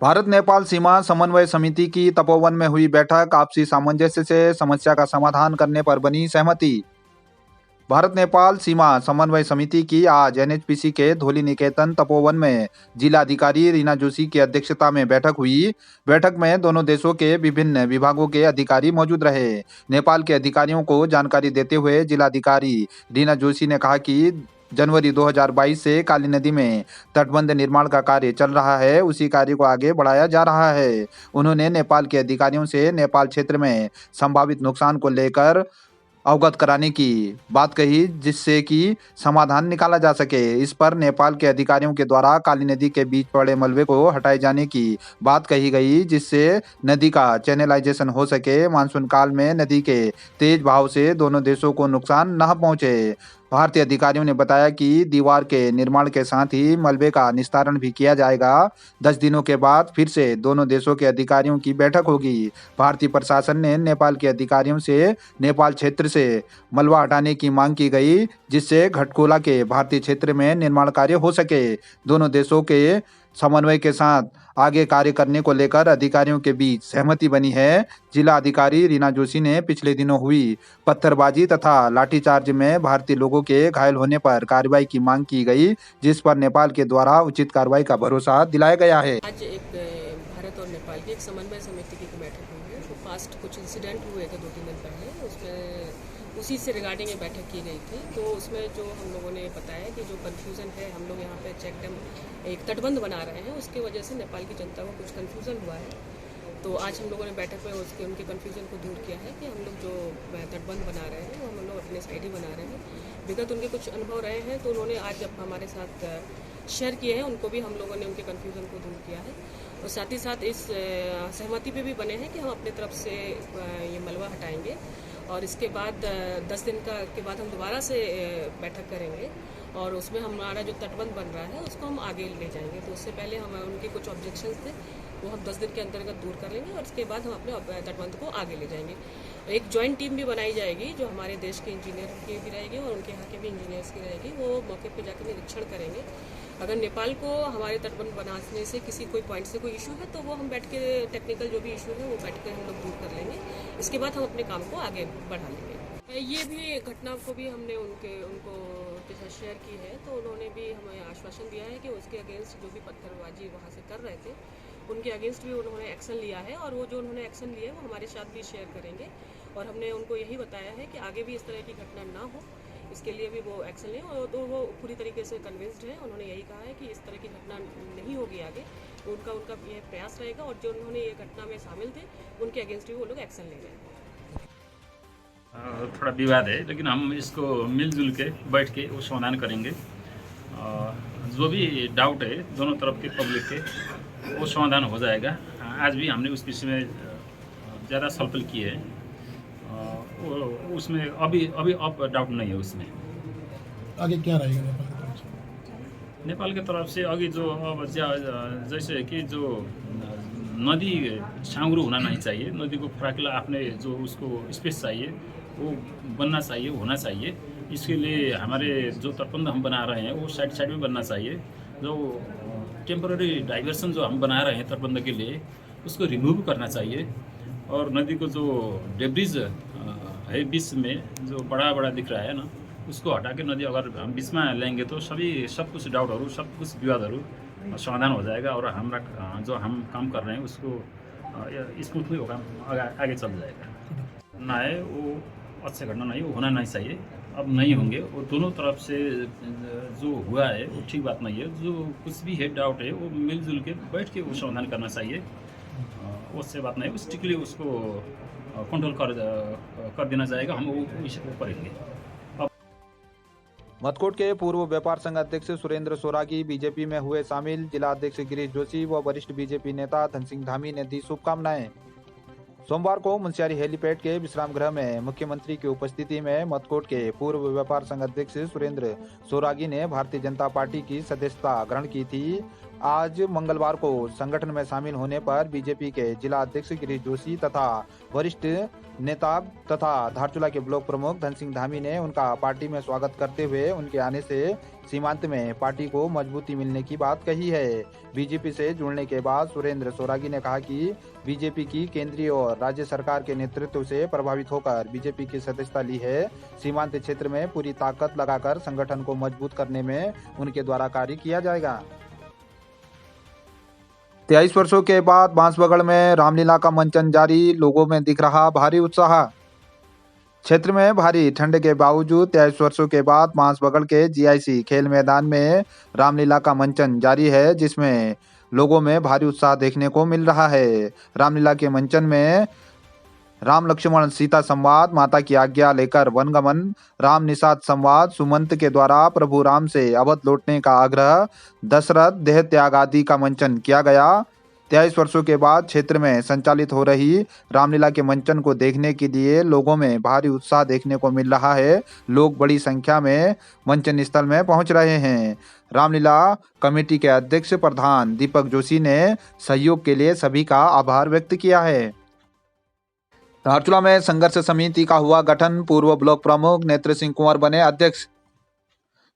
भारत नेपाल सीमा समन्वय समिति की तपोवन में हुई बैठक, आपसी सामंजस्य से समस्या का समाधान करने पर बनी सहमति। भारत नेपाल सीमा समन्वय समिति की आज एनएचपीसी के धौली निकेतन तपोवन में जिलाधिकारी रीना जोशी की अध्यक्षता में बैठक हुई। बैठक में दोनों देशों के विभिन्न विभागों के अधिकारी मौजूद रहे। नेपाल के अधिकारियों को जानकारी देते हुए जिलाधिकारी रीना जोशी ने कहा कि जनवरी 2022 से काली नदी में तटबंध निर्माण का कार्य चल रहा है, उसी कार्य को आगे बढ़ाया जा रहा है। उन्होंने नेपाल के अधिकारियों से नेपाल क्षेत्र में संभावित नुकसान को लेकर अवगत कराने की बात कही, जिससे कि समाधान निकाला जा सके। इस पर नेपाल के अधिकारियों के द्वारा काली नदी के बीच पड़े मलबे को हटाए जाने की बात कही गई, जिससे नदी का चैनलाइजेशन हो सके। मानसून काल में नदी के तेज बहाव से दोनों देशों को नुकसान न पहुंचे। भारतीय अधिकारियों ने बताया कि दीवार के निर्माण के साथ ही मलबे का निस्तारण भी किया जाएगा। 10 दिनों के बाद फिर से दोनों देशों के अधिकारियों की बैठक होगी। भारतीय प्रशासन ने नेपाल के अधिकारियों से नेपाल क्षेत्र से मलबा हटाने की मांग की गई, जिससे घटकोला के भारतीय क्षेत्र में निर्माण कार्य हो सके। दोनों देशों के समन्वय के साथ आगे कार्य करने को लेकर अधिकारियों के बीच सहमति बनी है। जिला अधिकारी रीना जोशी ने पिछले दिनों हुई पत्थरबाजी तथा लाठीचार्ज में भारतीय लोगों के घायल होने पर कार्रवाई की मांग की गई, जिस पर नेपाल के द्वारा उचित कार्रवाई का भरोसा दिलाया गया है। आज एक भारत और नेपाल की एक समन्वय समिति की बैठक हुई है। तो पास्ट कुछ इंसिडेंट हुए थे 2-3 दिन पहले, उसमें उसी से रिगार्डिंग ये बैठक की गई थी। तो उसमें जो हम लोगों ने बताया कि जो कन्फ्यूज़न है, हम लोग यहाँ पे चेक डैम एक तटबंध बना रहे हैं, उसकी वजह से नेपाल की जनता को कुछ कन्फ्यूज़न हुआ है। तो आज हम लोगों ने बैठक में उसके उनके कन्फ्यूज़न को दूर किया है कि हम लोग जो तटबंध बना रहे हैं वो हम लोग अपने साइड ही बना रहे हैं। विगत उनके कुछ अनुभव रहे हैं, तो उन्होंने आज जब हमारे साथ शेयर किए हैं, उनको भी हम लोगों ने उनके कन्फ्यूज़न को दूर किया है। और साथ ही साथ इस सहमति पे भी बने हैं कि हम अपनी तरफ से ये मलबा हटाएंगे और इसके बाद 10 दिन के बाद हम दोबारा से बैठक करेंगे और उसमें हमारा जो तटबंध बन रहा है उसको हम आगे ले जाएंगे। तो उससे पहले हम उनके कुछ ऑब्जेक्शंस थे वो हम 10 दिन के अंतर्गत दूर कर लेंगे और उसके बाद हम अपने तटबंध को आगे ले जाएंगे। एक जॉइंट टीम भी बनाई जाएगी जो हमारे देश के इंजीनियर की भी रहेगी और उनके यहाँ के भी इंजीनियर्स की रहेगी। वो मौके पर जाकर निरीक्षण करेंगे। अगर नेपाल को हमारे तटबंध बनाने से किसी कोई पॉइंट से कोई इशू है तो वो हम बैठ के टेक्निकल जो भी इशू है वो बैठ के हम लोग दूर कर लेंगे। इसके बाद हम अपने काम को आगे बढ़ा लेंगे। ये भी घटना को भी हमने उनको के साथ शेयर की है, तो उन्होंने भी हमें आश्वासन दिया है कि उसके अगेंस्ट जो भी पत्थरबाजी वहाँ से कर रहे थे उनके अगेंस्ट भी उन्होंने एक्शन लिया है और वो जो उन्होंने एक्शन लिया है वो हमारे साथ भी शेयर करेंगे। और हमने उनको यही बताया है कि आगे भी इस तरह की घटना ना हो, इसके लिए भी वो एक्शन लें। और तो वो पूरी तरीके से कन्विंस्ड है। उन्होंने यही कहा है कि इस तरह की घटना नहीं होगी आगे, उनका यह प्रयास रहेगा। और जो उन्होंने ये घटना में शामिल थे उनके अगेंस्ट भी वो लोग एक्शन ले रहे हैं। थोड़ा विवाद है, लेकिन हम इसको मिलजुल के बैठ के वो समाधान करेंगे। जो भी डाउट है दोनों तरफ के पब्लिक के वो समाधान हो जाएगा। आज भी हमने उस विषय में ज़्यादा छलफल किए है। उसमें अभी अब डाउट नहीं है। उसमें आगे क्या रहेगा नेपाल की तरफ से? नेपाल की तरफ से आगे जो अब जैसे कि जो नदी साँगुरो होना नहीं चाहिए, नदी को फराकिला अपने जो उसको स्पेस चाहिए वो बनना चाहिए, होना चाहिए। इसके लिए हमारे जो तटबंध हम बना रहे हैं वो साइड में बनना चाहिए। जो टेम्पररी डाइवर्सन जो हम बना रहे हैं तटबंध के लिए उसको रिमूव करना चाहिए। और नदी को जो डेब्रिज है बीच में जो बड़ा दिख रहा है ना, उसको हटा के नदी अगर हम बीच में लेंगे तो सब कुछ डाउटहरू, सब कुछ विवादहरू समाधान हो जाएगा और हमारा जो हम काम कर रहे हैं उसको स्मूथली होगा, आगे चल जाएगा। ना है वो अच्छी घटना नहीं, वो होना नहीं चाहिए, अब नहीं होंगे। वो दोनों तरफ से जो हुआ है वो ठीक बात नहीं है। जो कुछ भी है डाउट है वो मिलजुल के बैठ के वो समाधान करना चाहिए। उससे बात नहीं, स्ट्रिक्टली उसको कंट्रोल कर देना जाएगा। हम वो करेंगे। मथकोट के पूर्व व्यापार संघ अध्यक्ष सुरेंद्र सोरागी बीजेपी में हुए शामिल। जिला अध्यक्ष गिरीश जोशी व वरिष्ठ बीजेपी नेता धन सिंह धामी ने दी शुभकामनाएं। सोमवार को मुंशियारी हेलीपैड के विश्राम गृह में मुख्यमंत्री की उपस्थिति में मथकोट के पूर्व व्यापार संघ अध्यक्ष सुरेंद्र सोरागी ने भारतीय जनता पार्टी की सदस्यता ग्रहण की थी। आज मंगलवार को संगठन में शामिल होने पर बीजेपी के जिला अध्यक्ष गिरीश जोशी तथा वरिष्ठ नेता तथा धारचूला के ब्लॉक प्रमुख धन सिंह धामी ने उनका पार्टी में स्वागत करते हुए उनके आने से सीमांत में पार्टी को मजबूती मिलने की बात कही है। बीजेपी से जुड़ने के बाद सुरेंद्र सोरागी ने कहा कि बीजेपी की केंद्रीय और राज्य सरकार के नेतृत्व से प्रभावित होकर बीजेपी की सदस्यता ली है। सीमांत क्षेत्र में पूरी ताकत लगाकर संगठन को मजबूत करने में उनके द्वारा कार्य किया जाएगा। 23 वर्षों के बाद बांसबगड़ में रामलीला का मंचन जारी, लोगों में दिख रहा भारी उत्साह। क्षेत्र में भारी ठंड के बावजूद 23 वर्षों के बाद बांसबगड़ के जीआईसी खेल मैदान में रामलीला का मंचन जारी है, जिसमें लोगों में भारी उत्साह देखने को मिल रहा है। रामलीला के मंचन में राम लक्ष्मण सीता संवाद, माता की आज्ञा लेकर वनगमन, राम निषाद संवाद, सुमंत के द्वारा प्रभु राम से अवध लौटने का आग्रह, दशरथ देह त्याग आदि का मंचन किया गया। 23 वर्षों के बाद क्षेत्र में संचालित हो रही रामलीला के मंचन को देखने के लिए लोगों में भारी उत्साह देखने को मिल रहा है। लोग बड़ी संख्या में मंचन स्थल में पहुंच रहे हैं। रामलीला कमेटी के अध्यक्ष प्रधान दीपक जोशी ने सहयोग के लिए सभी का आभार व्यक्त किया है। धारचूला में संघर्ष समिति का हुआ गठन, पूर्व ब्लॉक प्रमुख नेत्र सिंह कुंवर बने अध्यक्ष।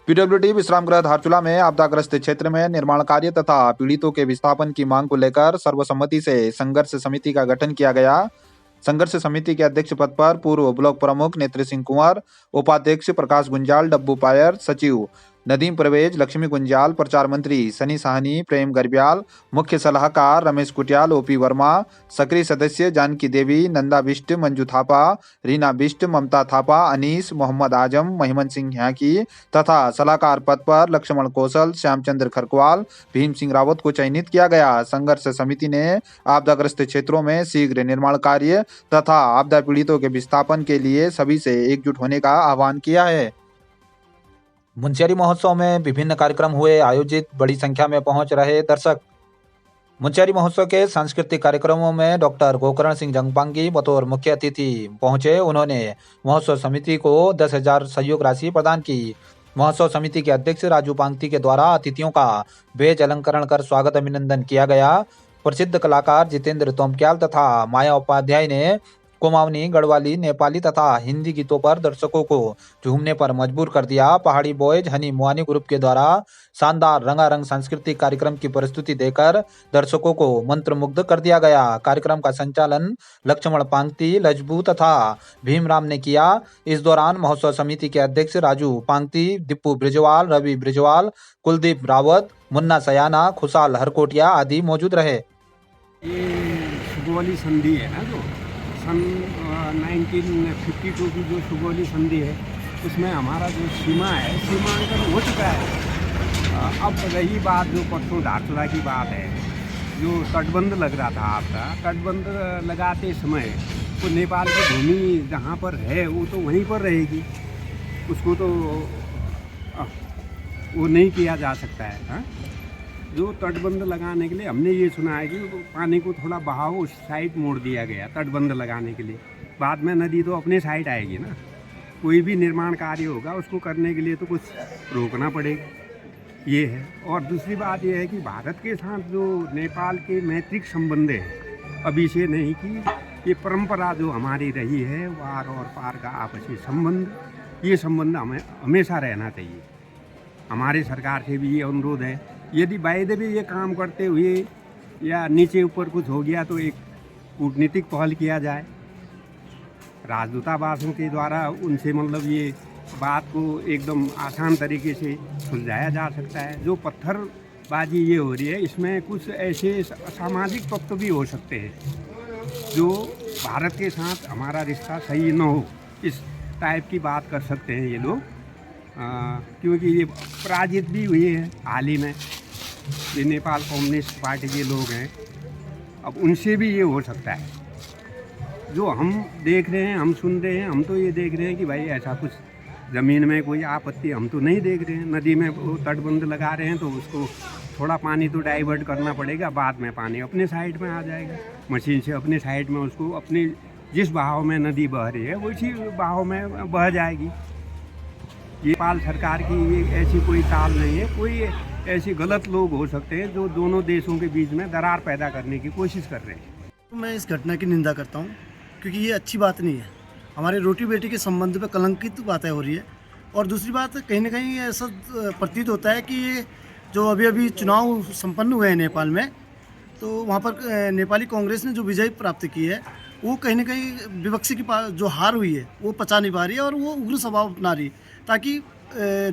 पीडब्ल्यूडी विश्राम गृह धारचूला में आपदाग्रस्त क्षेत्र में निर्माण कार्य तथा पीड़ितों के विस्थापन की मांग को लेकर सर्वसम्मति से संघर्ष समिति का गठन किया गया। संघर्ष समिति के अध्यक्ष पद पर पूर्व ब्लॉक प्रमुख नेत्र सिंह कुंवर, उपाध्यक्ष प्रकाश गुंजाल, डब्बू पायर, सचिव नदीम परवेज, लक्ष्मी गुंजाल, प्रचार मंत्री सनी साहनी, प्रेम गर्ब्याल, मुख्य सलाहकार रमेश कुटियाल, ओपी वर्मा, सक्रिय सदस्य जानकी देवी, नंदा बिष्ट, मंजू थापा, रीना बिष्ट, ममता थापा, अनीस, मोहम्मद आजम, महिमन सिंह ह्याकी तथा सलाहकार पद पर लक्ष्मण कौशल, श्यामचंद्र खरकवाल, भीम सिंह रावत को चयनित किया गया। संघर्ष समिति ने आपदाग्रस्त क्षेत्रों में शीघ्र निर्माण कार्य तथा आपदा पीड़ितों के विस्थापन के लिए सभी से एकजुट होने का आह्वान किया है। मुंशियारी महोत्सव में विभिन्न कार्यक्रम हुए आयोजित, बड़ी संख्या में पहुंच रहे दर्शक। मुंशियारी महोत्सव के सांस्कृतिक कार्यक्रमों में डॉक्टर गोकर्ण सिंह जंगपांगी बतौर मुख्य अतिथि पहुंचे। उन्होंने महोत्सव समिति को 10,000 सहयोग राशि प्रदान की। महोत्सव समिति के अध्यक्ष राजू पांगती के द्वारा अतिथियों का बेज अलंकरण कर स्वागत अभिनंदन किया गया। प्रसिद्ध कलाकार जितेंद्र तोमक्याल तथा माया उपाध्याय ने कुमाऊनी, गढ़वाली, नेपाली तथा हिंदी गीतों पर दर्शकों को झूमने पर मजबूर कर दिया। पहाड़ी बॉयज हनी मुआनी ग्रुप के द्वारा शानदार रंगारंग सांस्कृतिक कार्यक्रम की प्रस्तुति देकर दर्शकों को मंत्रमुग्ध कर दिया गया। कार्यक्रम का संचालन लक्ष्मण पांगती, लजबू तथा भीमराम ने किया। इस दौरान महोत्सव समिति के अध्यक्ष राजू पांगती, दीपू ब्रिजवाल, रवि ब्रिजवाल, कुलदीप रावत, मुन्ना सयाना, खुशाल हरकोटिया आदि मौजूद रहे। ये सुगौली संधि है ना, जो सन 1952 की जो सुगौली संधि है, उसमें हमारा जो सीमा है, सीमांकन हो चुका है। अब रही बात जो परसों धारचूला की बात है, जो तटबंध लग रहा था आपका, तटबंध लगाते समय तो नेपाल की भूमि जहाँ पर है वो तो वहीं पर रहेगी, उसको तो वो नहीं किया जा सकता है। हाँ? जो तटबंध लगाने के लिए हमने ये सुना है कि पानी को थोड़ा बहाव उस साइड मोड़ दिया गया तटबंध लगाने के लिए। बाद में नदी तो अपने साइड आएगी ना, कोई भी निर्माण कार्य होगा उसको करने के लिए तो कुछ रोकना पड़ेगा, ये है। और दूसरी बात ये है कि भारत के साथ जो नेपाल के मैत्रिक संबंध है, अभी से नहीं कि ये परंपरा जो हमारी रही है, वार और पार का आपसी संबंध, ये संबंध हमें हमेशा रहना चाहिए। हमारे सरकार से भी ये अनुरोध है, यदि वायदे भी ये काम करते हुए या नीचे ऊपर कुछ हो गया तो एक कूटनीतिक पहल किया जाए, राजदूतावासों के द्वारा उनसे मतलब ये बात को एकदम आसान तरीके से सुलझाया जा सकता है। जो पत्थरबाजी ये हो रही है, इसमें कुछ ऐसे सामाजिक तत्व भी हो सकते हैं जो भारत के साथ हमारा रिश्ता सही न हो, इस टाइप की बात कर सकते हैं ये लोग। क्योंकि ये पराजित भी हुए हैं हाल ही में, ये नेपाल कम्युनिस्ट पार्टी के लोग हैं, अब उनसे भी ये हो सकता है। जो हम देख रहे हैं, हम सुन रहे हैं, हम तो ये देख रहे हैं कि भाई ऐसा कुछ ज़मीन में कोई आपत्ति हम तो नहीं देख रहे हैं। नदी में वो तटबंध लगा रहे हैं तो उसको थोड़ा पानी तो डाइवर्ट करना पड़ेगा, बाद में पानी अपने साइड में आ जाएगा, मशीन से अपने साइड में उसको अपने जिस बहाव में नदी बह रही है उसी बहाव में बह जाएगी। ये नेपाल सरकार की ये ऐसी कोई चाल नहीं है, कोई ऐसे गलत लोग हो सकते हैं जो दोनों देशों के बीच में दरार पैदा करने की कोशिश कर रहे हैं। मैं इस घटना की निंदा करता हूँ, क्योंकि ये अच्छी बात नहीं है। हमारे रोटी बेटी के संबंध पे कलंकित बातें हो रही है। और दूसरी बात, कहीं ना कहीं ऐसा प्रतीत होता है कि ये जो अभी अभी चुनाव संपन्न हुए हैं नेपाल में, तो वहाँ पर नेपाली कांग्रेस ने जो विजय प्राप्त की है, वो कहीं ना कहीं विपक्षी की जो हार हुई है वो पचा नहीं पा रही है, और वो उग्र स्वभाव अपना रही, ताकि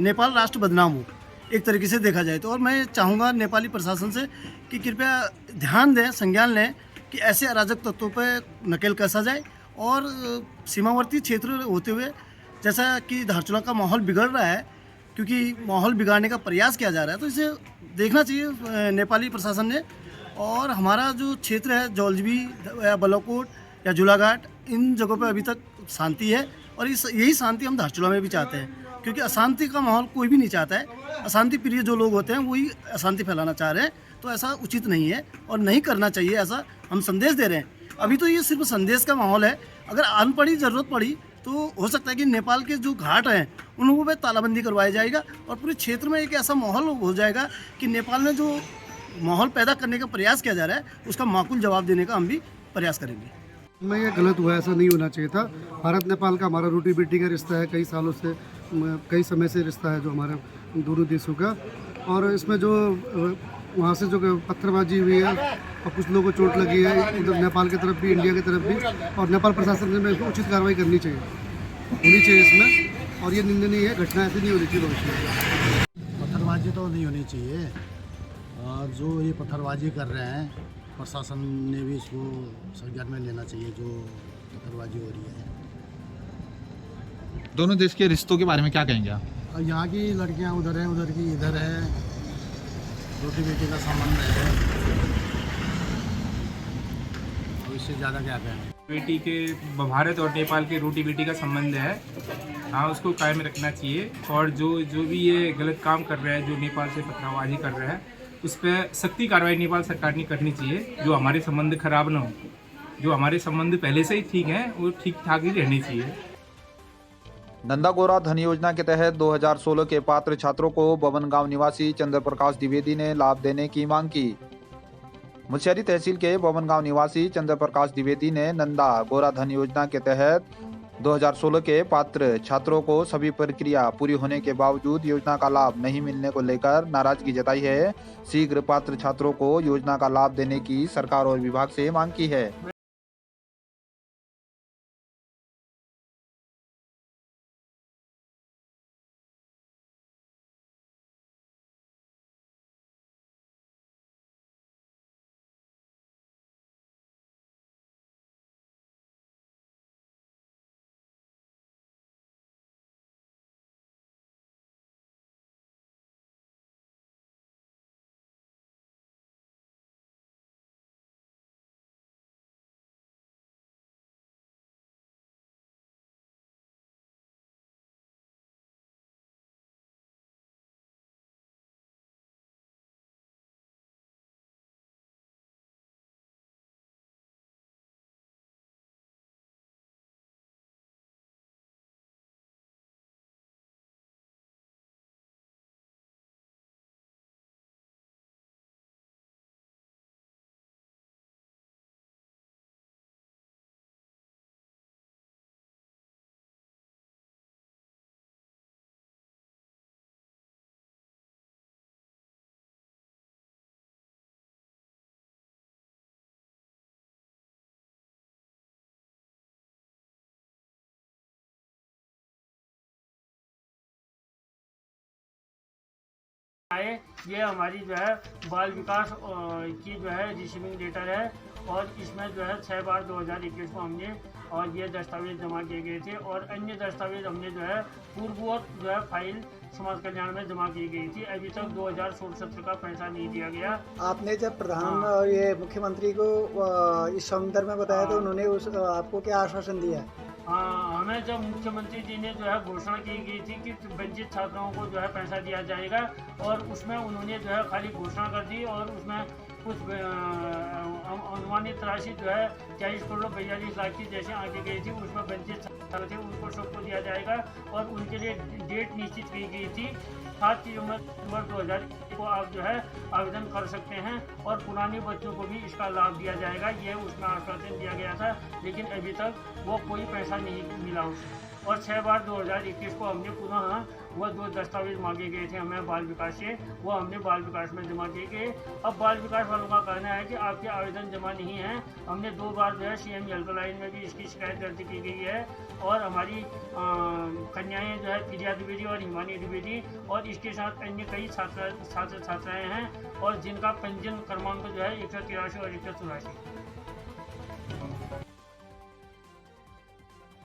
नेपाल राष्ट्र बदनाम हो एक तरीके से देखा जाए तो। और मैं चाहूँगा नेपाली प्रशासन से कि कृपया ध्यान दें, संज्ञान लें कि ऐसे अराजक तत्वों पर नकेल कसा जाए, और सीमावर्ती क्षेत्र होते हुए जैसा कि धारचूला का माहौल बिगड़ रहा है, क्योंकि माहौल बिगाड़ने का प्रयास किया जा रहा है, तो इसे देखना चाहिए नेपाली प्रशासन ने। और हमारा जो क्षेत्र है जौलजीबी या बालाकोट या झूलाघाट, इन जगहों पर अभी तक शांति है, और यही शांति हम धारचूला में भी चाहते हैं, क्योंकि अशांति का माहौल कोई भी नहीं चाहता है। अशांति प्रिय जो लोग होते हैं वही अशांति फैलाना चाह रहे हैं, तो ऐसा उचित नहीं है और नहीं करना चाहिए। ऐसा हम संदेश दे रहे हैं। अभी तो ये सिर्फ संदेश का माहौल है। अगर आन पड़ी ज़रूरत पड़ी तो हो सकता है कि नेपाल के जो घाट हैं उन पर तालाबंदी करवाया जाएगा, और पूरे क्षेत्र में एक ऐसा माहौल हो जाएगा कि नेपाल में जो माहौल पैदा करने का प्रयास किया जा रहा है उसका माकूल जवाब देने का हम भी प्रयास करेंगे। मैं ये गलत हुआ, ऐसा नहीं होना चाहिए था। भारत नेपाल का हमारा रोटी बेटी का रिश्ता है, कई सालों से, कई समय से रिश्ता है जो हमारे दोनों देशों का। और इसमें जो वहाँ से जो पत्थरबाजी हुई है और कुछ लोगों को चोट लगी है, उधर नेपाल की तरफ भी, इंडिया की तरफ भी, और नेपाल प्रशासन ने उचित कार्रवाई होनी चाहिए इसमें। और ये निंदनीय है, घटना ऐसी नहीं होनी चाहिए भविष्य में। पत्थरबाजी तो नहीं होनी चाहिए, और जो ये पत्थरबाजी कर रहे हैं प्रशासन ने भी इसको संज्ञान में लेना चाहिए, जो पत्थरबाजी हो रही है। दोनों देश के रिश्तों के बारे में क्या कहेंगे आप? यहाँ की लड़कियाँ उधर हैं, उधर की इधर है, रोटी बेटी का संबंध है, और इससे ज़्यादा क्या कहें। बेटी के भारत और नेपाल के रोटी बेटी का संबंध है, हाँ उसको कायम रखना चाहिए। और जो भी ये गलत काम कर रहा है, जो नेपाल से पत्थरबाजी कर रहा है, उस पर सख्ती कार्रवाई नेपाल सरकार ने करनी चाहिए, जो हमारे संबंध खराब ना हो। जो हमारे संबंध पहले से ही ठीक हैं वो ठीक ठाक ही रहने चाहिए। नंदा गौरा धन योजना के तहत 2016 के पात्र छात्रों को बबन गांव निवासी चंद्र प्रकाश द्विवेदी ने लाभ देने की मांग की। मुसहरी तहसील के बबन गांव निवासी चंद्र प्रकाश द्विवेदी ने नंदा गौरा धन योजना के तहत 2016 के पात्र छात्रों को सभी प्रक्रिया पूरी होने के बावजूद योजना का लाभ नहीं मिलने को लेकर नाराजगी जताई है। शीघ्र पात्र छात्रों को योजना का लाभ देने की सरकार और विभाग से मांग की है। ये हमारी जो है बाल विकास की जो है रिसीविंग लेटर है, और इसमें जो है 6 बार 2021 को हमने और ये दस्तावेज जमा किए गए थे, और अन्य दस्तावेज हमने जो है पूर्ववत जो है फाइल समाज कल्याण में जमा की गई थी। अभी तक 2016-17 का पैसा नहीं दिया गया। आपने जब प्रधान और ये मुख्यमंत्री को इस संदर्भ में बताया तो उन्होंने आपको क्या आश्वासन दिया? हाँ, हमें जब मुख्यमंत्री जी ने जो है घोषणा की गई थी कि वंचित छात्राओं को जो है पैसा दिया जाएगा, और उसमें उन्होंने जो है खाली घोषणा कर दी, और उसमें कुछ अनुमानित राशि जो है 40 करोड़ 42 लाख की जैसे आगे गई थी, उसमें वंचित छात्र थे उनको सबको दिया जाएगा और उनके लिए डेट निश्चित की गई थी 7 नवंबर 2000 को आप जो है आवेदन कर सकते हैं और पुराने बच्चों को भी इसका लाभ दिया जाएगा, ये उसमें आश्वासन दिया गया था, लेकिन अभी तक वो कोई पैसा नहीं मिला उसको। और 6/2021 को हमने पुनः वो 2 दस्तावेज मांगे गए थे हमें बाल विकास से, वो हमने बाल विकास में जमा किए गए। अब बाल विकास वालों का कहना है कि आपके आवेदन जमा नहीं है। हमने 2 बार जो है CM हेल्पलाइन में भी इसकी शिकायत दर्ज की गई है और हमारी कन्याएं जो है प्रिया द्विवेदी और हिमानी द्विवेदी और इसके साथ अन्य कई छात्र छात्राएँ हैं और जिनका पंजीयन क्रमांक जो है 183 और 184।